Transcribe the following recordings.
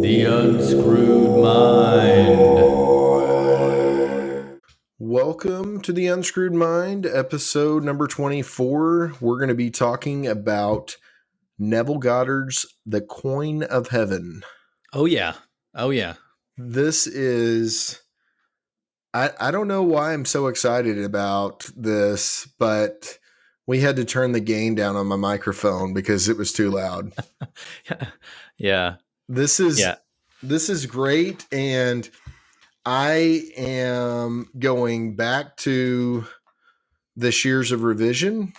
The Unscrewed Mind. Welcome to the Unscrewed Mind, episode number 24. We're going to be talking about Neville Goddard's The Coin of Heaven. Oh, yeah. Oh, yeah. This is... I don't know why I'm so excited about this, but we had to turn the gain down on my microphone because it was too loud. Yeah. This is great, and I am going back to this years of revision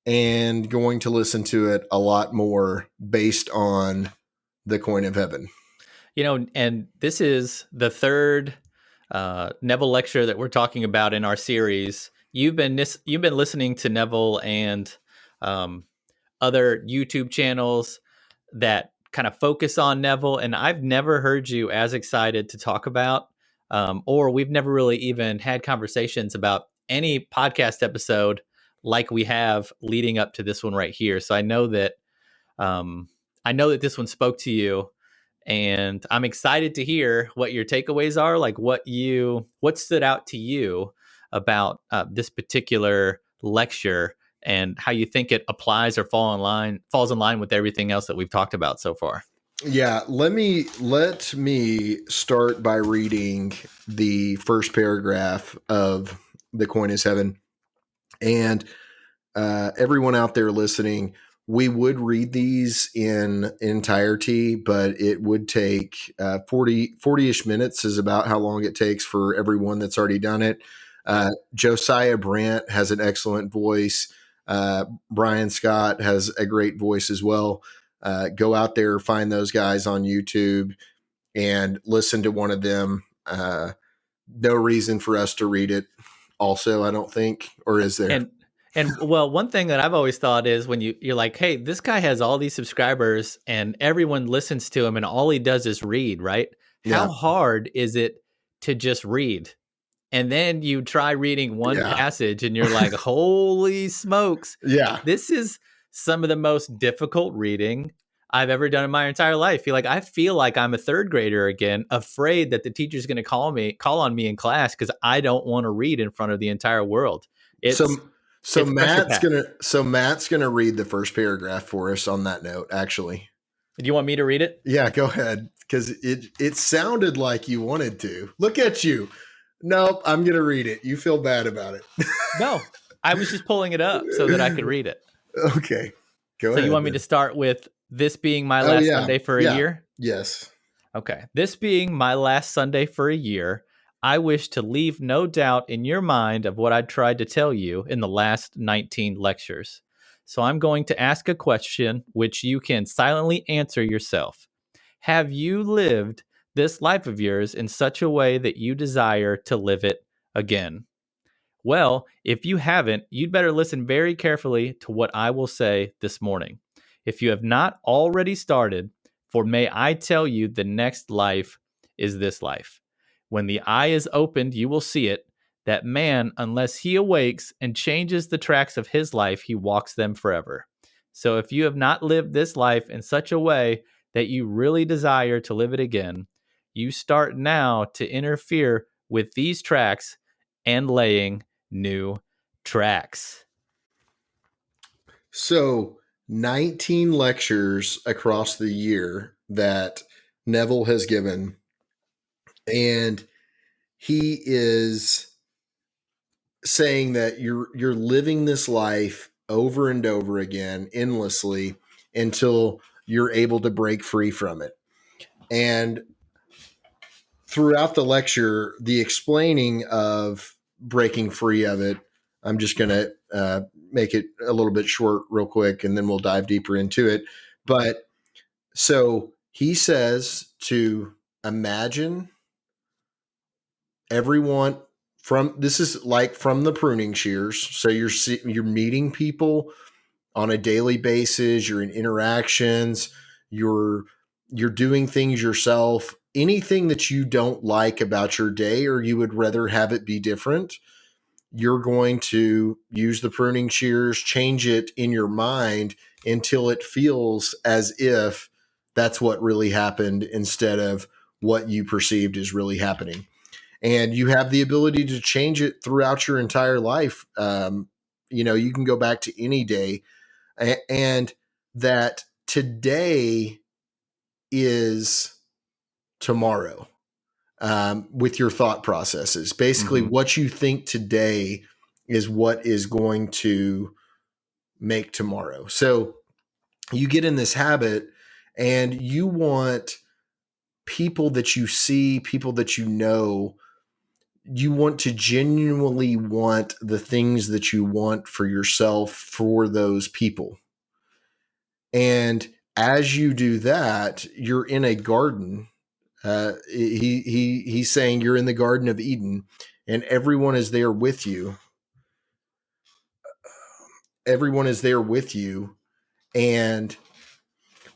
and going to listen to it a lot more based on the Coin of Heaven. You know, and this is the third Neville lecture that we're talking about in our series. You've been listening to Neville and other YouTube channels that kind of focus on Neville, and I've never heard you as excited to talk about, or we've never really even had conversations about any podcast episode like we have leading up to this one right here. So I know that this one spoke to you, and I'm excited to hear what your takeaways are, like what stood out to you about this particular lecture and how you think it applies or falls in line with everything else that we've talked about so far. Yeah, let me start by reading the first paragraph of The Coin is Heaven. And everyone out there listening, we would read these in entirety, but it would take 40-ish minutes is about how long it takes for everyone that's already done it. Josiah Brandt has an excellent voice. Brian Scott has a great voice as well. Go out there, find those guys on YouTube and listen to one of them. No reason for us to read it also, I don't think, or is there? And well, one thing that I've always thought is when you're like, hey, this guy has all these subscribers and everyone listens to him and all he does is read, right? Yeah. How hard is it to just read? And then you try reading one passage and you're like, holy smokes. Yeah. This is some of the most difficult reading I've ever done in my entire life. I feel like I'm a third grader again, afraid that the teacher's going to call on me in class because I don't want to read in front of the entire world. So Matt's gonna read the first paragraph for us on that note, actually. Do you want me to read it? Yeah, go ahead. Because it sounded like you wanted to. Look at you. Nope, I'm gonna read it. You feel bad about it. No, I was just pulling it up so that I could read it. Okay. Go ahead. So you want me to start with this being my last Sunday for a year? Yes. Okay. This being my last Sunday for a year, I wish to leave no doubt in your mind of what I tried to tell you in the last 19 lectures. So I'm going to ask a question which you can silently answer yourself. Have you lived this life of yours in such a way that you desire to live it again? Well, if you haven't, you'd better listen very carefully to what I will say this morning. If you have not already started, for may I tell you, the next life is this life. When the eye is opened, you will see it, that man, unless he awakes and changes the tracks of his life, he walks them forever. So if you have not lived this life in such a way that you really desire to live it again, you start now to interfere with these tracks and laying new tracks. So 19 lectures across the year that Neville has given, and he is saying that you're living this life over and over again endlessly until you're able to break free from it. And throughout the lecture, the explaining of breaking free of it, I'm just going to make it a little bit short real quick, and then we'll dive deeper into it. But so he says to imagine everyone this is like from the pruning shears. So you're meeting people on a daily basis. You're in interactions. You're doing things yourself. Anything that you don't like about your day, or you would rather have it be different, you're going to use the pruning shears, change it in your mind until it feels as if that's what really happened instead of what you perceived is really happening. And you have the ability to change it throughout your entire life. You can go back to any day, and that today is tomorrow, with your thought processes. Basically, Mm-hmm. what you think today is what is going to make tomorrow. So you get in this habit and you want people that you see, people that you want to genuinely want the things that you want for yourself, for those people. And as you do that, you're in a garden. He's saying you're in the Garden of Eden, and everyone is there with you. Everyone is there with you, and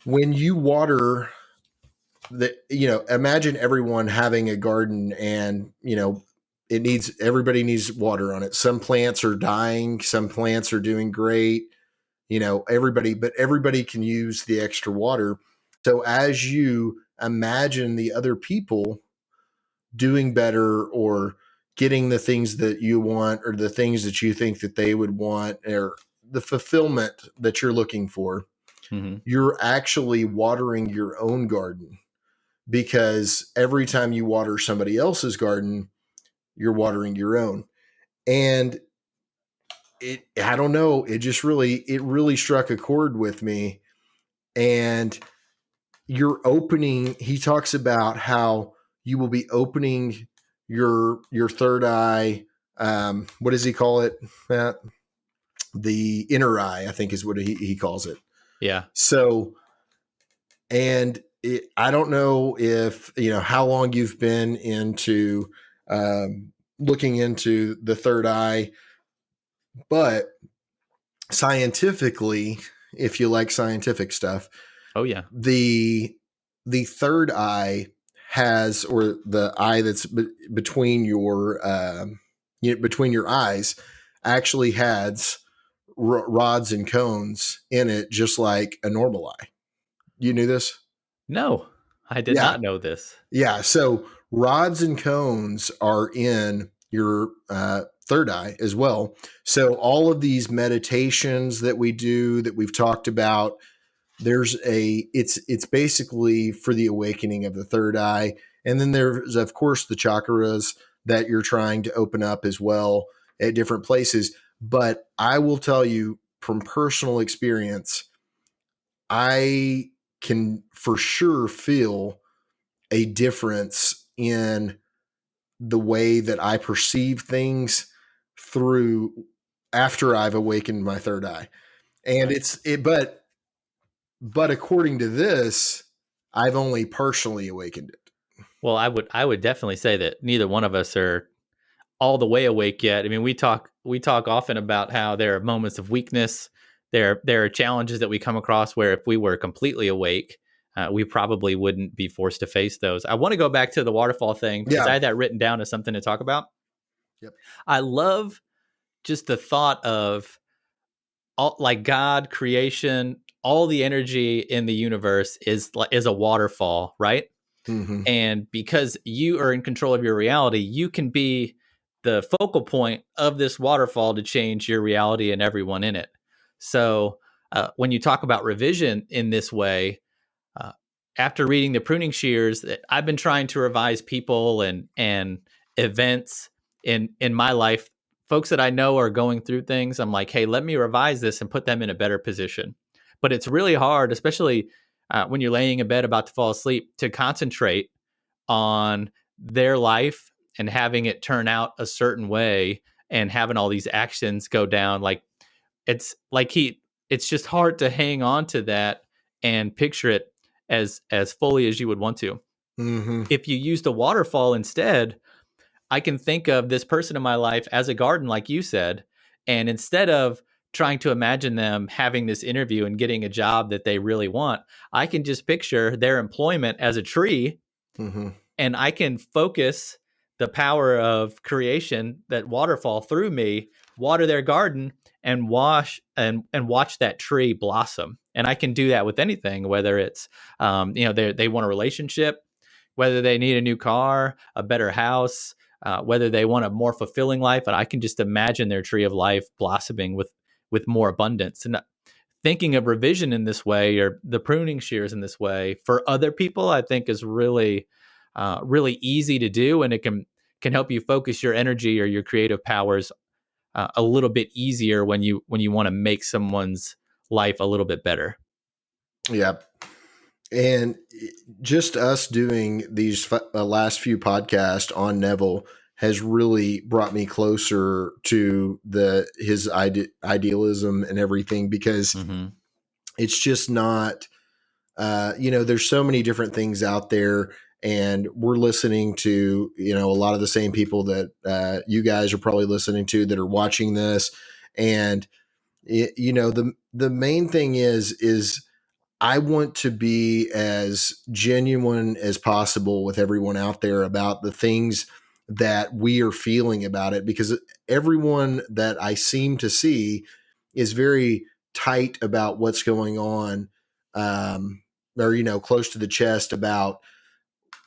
when you water imagine everyone having a garden, and everybody needs water on it. Some plants are dying, some plants are doing great, everybody can use the extra water. So as you imagine the other people doing better, or getting the things that you want, or the things that you think that they would want, or the fulfillment that you're looking for, Mm-hmm. you're actually watering your own garden, because every time you water somebody else's garden, you're watering your own. And I don't know, it really struck a chord with me. And he talks about how you will be opening your third eye. What does he call it, Matt? The inner eye, I think, is what he calls it. Yeah. So, and I don't know if, how long you've been into looking into the third eye, but scientifically, if you like scientific stuff, Oh, yeah. the third eye has, or the eye that's between between your eyes, actually has rods and cones in it, just like a normal eye. You knew this? No, I did Yeah. not know this. Yeah. So rods and cones are in your third eye as well. So all of these meditations that we do, that we've talked about, it's basically for the awakening of the third eye. And then there's, of course, the chakras that you're trying to open up as well at different places. But I will tell you from personal experience, I can for sure feel a difference in the way that I perceive things through after I've awakened my third eye. And Right. but according to this, I've only partially awakened it. Well, I would definitely say that neither one of us are all the way awake yet. I mean, we talk often about how there are moments of weakness. There are challenges that we come across where if we were completely awake, we probably wouldn't be forced to face those. I want to go back to the waterfall thing because I Yeah. had that written down as something to talk about. Yep. I love just the thought of all, like God, creation, all the energy in the universe is a waterfall, right? Mm-hmm. And because you are in control of your reality, you can be the focal point of this waterfall to change your reality and everyone in it. So when you talk about revision in this way, uh, after reading the pruning shears, I've been trying to revise people and events in my life. Folks that I know are going through things. I'm like, hey, let me revise this and put them in a better position. But it's really hard, especially when you're laying in bed about to fall asleep, to concentrate on their life and having it turn out a certain way and having all these actions go down. Like it's like it's just hard to hang on to that and picture it as fully as you would want to. Mm-hmm. If you used a waterfall instead, I can think of this person in my life as a garden, like you said, and instead of trying to imagine them having this interview and getting a job that they really want, I can just picture their employment as a tree, Mm-hmm. and I can focus the power of creation, that waterfall through me, water their garden and watch that tree blossom And I can do that with anything, whether it's, they want a relationship, whether they need a new car, a better house, whether they want a more fulfilling life. And I can just imagine their tree of life blossoming with more abundance. And thinking of revision in this way, or the pruning shears in this way, for other people, I think is really, really easy to do, and it can help you focus your energy or your creative powers a little bit easier when you want to make someone's life a little bit better. Yeah. And just us doing these last few podcasts on Neville has really brought me closer to his idealism and everything, because it's just not, there's so many different things out there, and we're listening to, a lot of the same people that you guys are probably listening to that are watching this. And, the main thing is I want to be as genuine as possible with everyone out there about the things that we are feeling about it, because everyone that I seem to see is very tight about what's going on, or, close to the chest about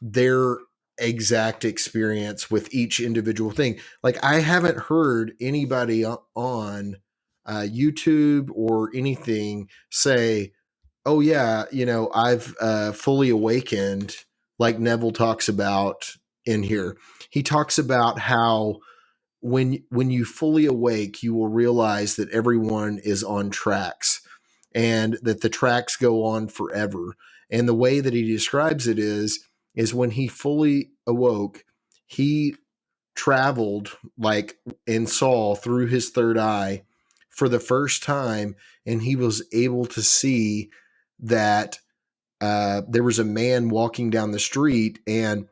their exact experience with each individual thing. Like, I haven't heard anybody on YouTube or anything say, oh yeah, I've fully awakened, like Neville talks about in here. He talks about how when you fully awake, you will realize that everyone is on tracks, and that the tracks go on forever. And the way that he describes it is when he fully awoke, he traveled like and saw through his third eye for the first time, and he was able to see that there was a man walking down the street, and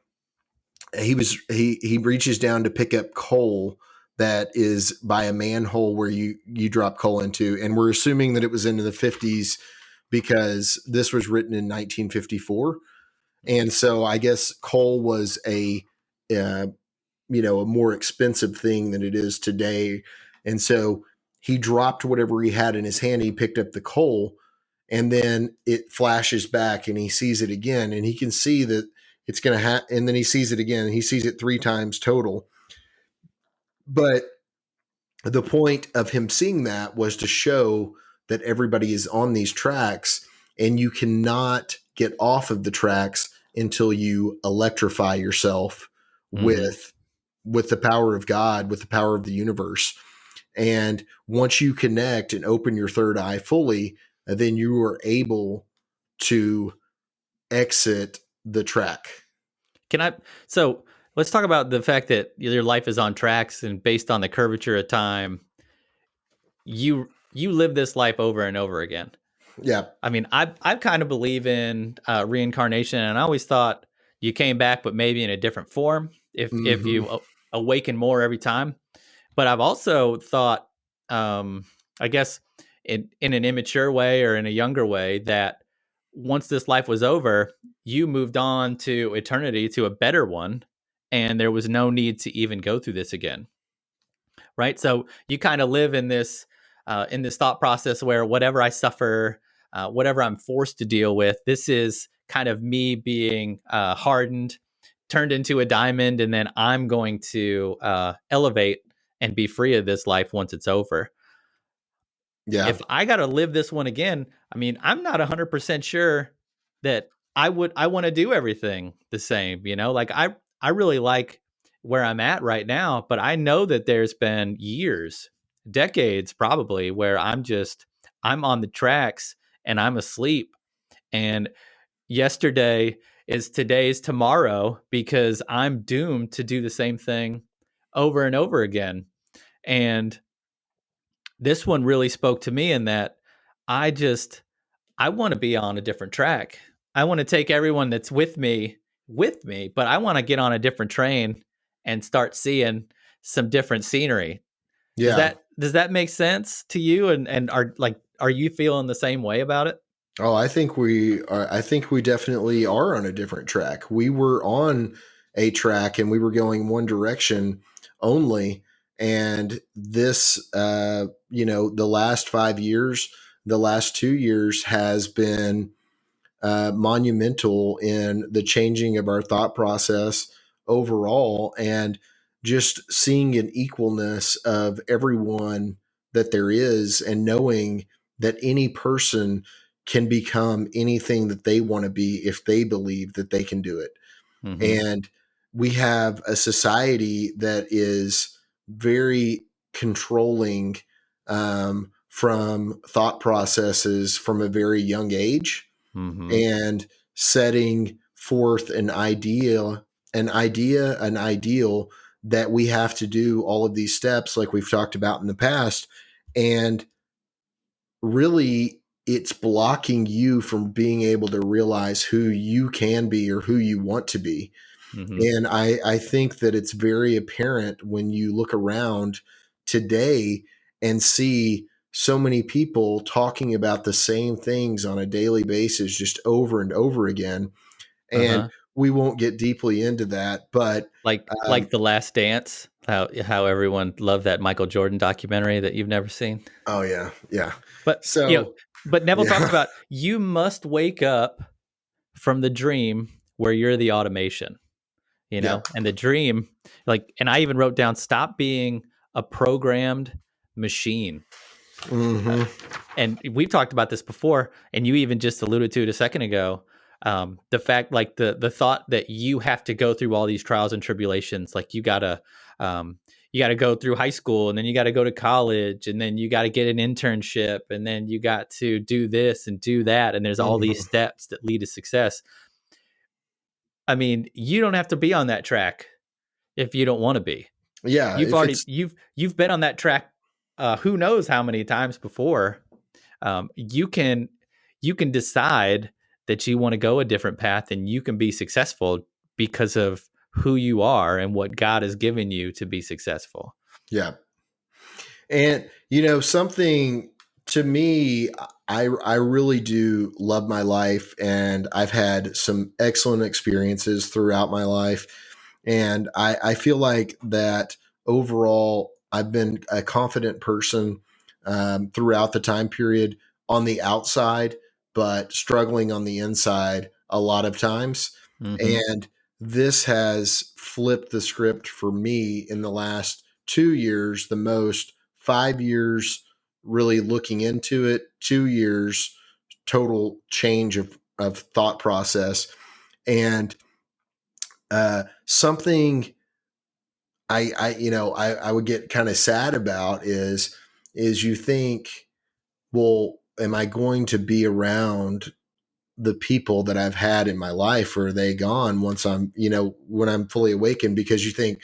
he reaches down to pick up coal that is by a manhole where you drop coal into, and we're assuming that it was into the 50s because this was written in 1954, and so I guess coal was a more expensive thing than it is today, and so he dropped whatever he had in his hand. He picked up the coal, and then it flashes back, and he sees it again, and he can see that it's going to happen. And then he sees it again. He sees it 3 times total. But the point of him seeing that was to show that everybody is on these tracks, and you cannot get off of the tracks until you electrify yourself with the power of God, with the power of the universe. And once you connect and open your third eye fully, then you are able to exit the track. So let's talk about the fact that your life is on tracks, and based on the curvature of time, you live this life over and over again. Yeah. I mean, I kind of believe in reincarnation, and I always thought you came back, but maybe in a different form if you awaken more every time. But I've also thought, I guess, in an immature way or in a younger way, that once this life was over, you moved on to eternity, to a better one, and there was no need to even go through this again. Right? So you kind of live in this thought process where whatever I suffer, whatever I'm forced to deal with, this is kind of me being hardened, turned into a diamond, and then I'm going to elevate and be free of this life once it's over. Yeah. If I got to live this one again, I mean, I'm not 100% sure that I want to do everything the same, like I really like where I'm at right now, but I know that there's been years, decades probably, where I'm on the tracks and I'm asleep, and yesterday is today's tomorrow, because I'm doomed to do the same thing over and over again. And this one really spoke to me in that I want to be on a different track. I want to take everyone that's with me, but I want to get on a different train and start seeing some different scenery. Yeah. Does that make sense to you? And are you feeling the same way about it? Oh, I think we are. I think we definitely are on a different track. We were on a track and we were going one direction only. And this, the last 5 years, the last 2 years has been monumental in the changing of our thought process overall, and just seeing an equalness of everyone that there is, and knowing that any person can become anything that they want to be if they believe that they can do it. Mm-hmm. And we have a society that is very controlling from thought processes from a very young age, Mm-hmm. and setting forth an ideal that we have to do all of these steps like we've talked about in the past. And really, it's blocking you from being able to realize who you can be or who you want to be. Mm-hmm. And I think that it's very apparent when you look around today and see so many people talking about the same things on a daily basis, just over and over again. And Uh-huh. we won't get deeply into that, but Like The Last Dance, how everyone loved that Michael Jordan documentary that you've never seen. oh yeah, yeah. But So but Neville talks yeah, about you must wake up from the dream where you're the automation, yeah, and the dream, and I even wrote down, stop being a programmed machine. Uh, hmm, and we've talked about this before, and you even just alluded to it a second ago. The fact, like the thought that you have to go through all these trials and tribulations, like um, you gotta go through high school, and then you got to go to college, and then you got to get an internship, and then you got to do this and do that, and there's all these hmm, steps that lead to success. I mean, you don't have to be on that track if you don't want to be. yeah. You've If already it's you've been on that track, who knows how many times before. You can decide that you want to go a different path, and you can be successful because of who you are and what God has given you to be successful. yeah. And something to me, I really do love my life, and I've had some excellent experiences throughout my life. And I feel like that overall, I've been a confident person throughout the time period on the outside, but struggling on the inside a lot of times. Mm-hmm. And this has flipped the script for me in the last 2 years, the most. 5 years really looking into it, 2 years total change of thought process. And something I would get kind of sad about is you think, well, am I going to be around the people that I've had in my life, or are they gone once when I'm fully awakened? Because you think,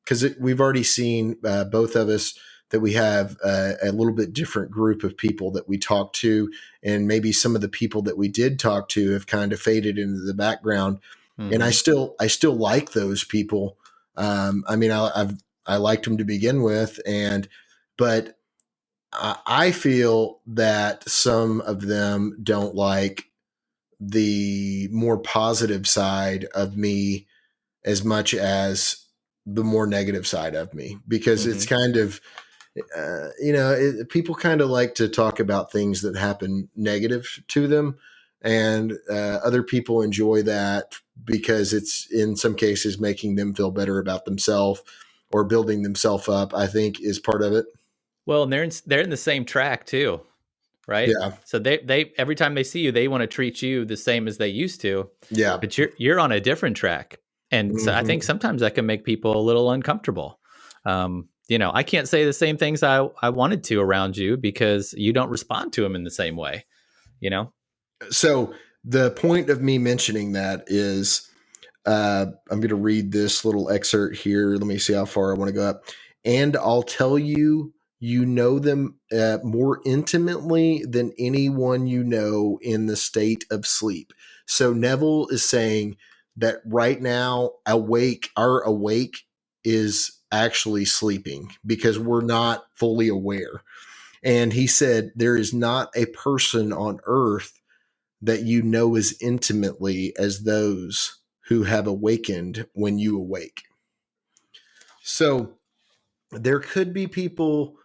because we've already seen, both of us, that we have a little bit different group of people that we talk to, and maybe some of the people that we did talk to have kind of faded into the background. And I Mm-hmm. still like those people. I mean, I liked them to begin with, but I feel that some of them don't like the more positive side of me as much as the more negative side of me, because it's Mm-hmm. kind of people kind of like to talk about things that happen negative to them, and other people enjoy that because it's in some cases making them feel better about themselves or building themselves up, I think, is part of it. Well, and they're in the same track too, right? Yeah, So they every time they see you, they want to treat you the same as they used to, yeah, but you're on a different track, and so I think hmm, sometimes that can make people a little uncomfortable. I can't say the same things I wanted to around you because you don't respond to them in the same way. You know. so the point of me mentioning that is, I'm going to read this little excerpt here. Let me see how far I want to go up. And I'll tell you, you know them more intimately than anyone you know in the state of sleep. So Neville is saying that right now, our awake is actually sleeping because we're not fully aware. And he said, there is not a person on earth that you know as intimately as those who have awakened when you awake. So there could be people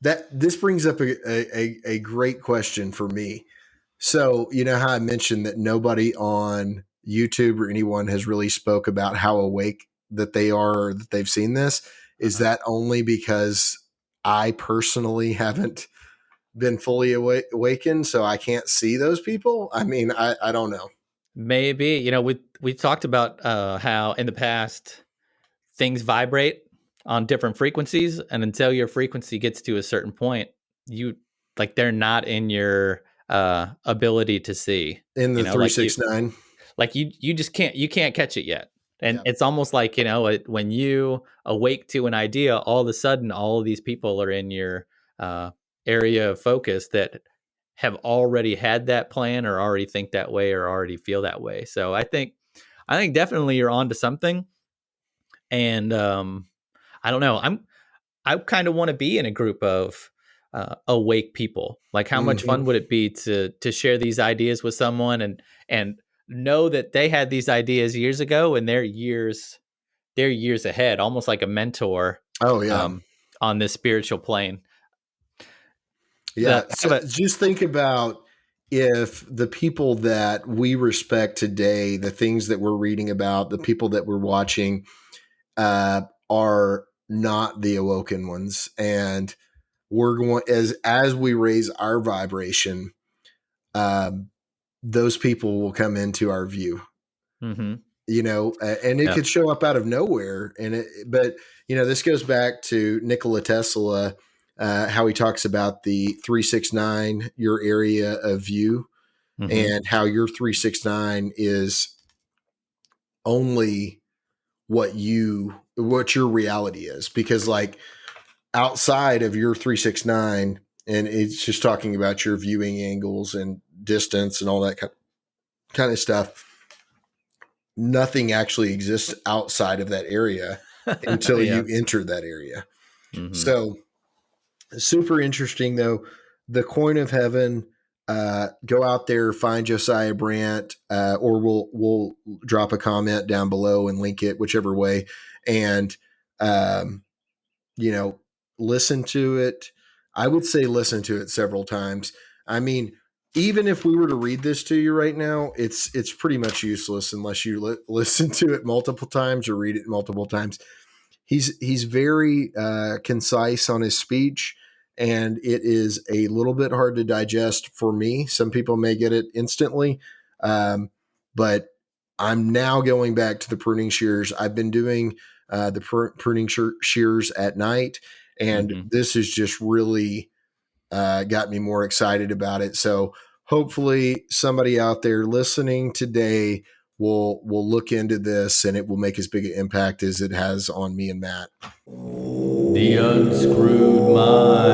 That this brings up a great question for me. So, you know how I mentioned that nobody on YouTube or anyone has really spoke about how awake that they are or that they've seen this? Is Uh-huh. that only because I personally haven't been fully awakened, so I can't see those people? I mean, I don't know. Maybe, we talked about how in the past things vibrate on different frequencies, and until your frequency gets to a certain point, you they're not in your ability to see. In the Like you 369. you just can't catch it yet. And Yeah. it's almost like, when you awake to an idea, all of a sudden all of these people are in your uh, area of focus that have already had that plan or already think that way or already feel that way. So I think definitely you're onto something. And I don't know. I kind of want to be in a group of awake people. Like, how much Hmm. fun would it be to share these ideas with someone and know that they had these ideas years ago and they're years ahead, almost like a mentor Oh, yeah. um, on this spiritual plane. Yeah. The So have a just think about if the people that we respect today, the things that we're reading about, the people that we're watching, are not the awoken ones, and we're going as we raise our vibration, um, those people will come into our view. Mhm. And it Yeah. could show up out of nowhere. But this goes back to Nikola Tesla, how he talks about the 369, your area of view, Mhm. and how your 369 is only what your reality is, because like outside of your 369, and it's just talking about your viewing angles and distance and all that kind of stuff, nothing actually exists outside of that area until Yeah. you enter that area. Mhm. So super interesting though. The coin of heaven. Go out there, find Josiah Brandt, or we'll drop a comment down below and link it, whichever way, and um, you know, listen to it. I would say listen to it several times. I mean, even if we were to read this to you right now, it's pretty much useless unless you listen to it multiple times or read it multiple times. He's very concise on his speech, and it is a little bit hard to digest for me. Some people may get it instantly, um, but I'm now going back to the pruning shears. I've been doing the pruning shears at night, and Mhm. this has just really got me more excited about it. So hopefully, somebody out there listening today will look into this, and it will make as big an impact as it has on me and Matt. The Unscrewed Mind.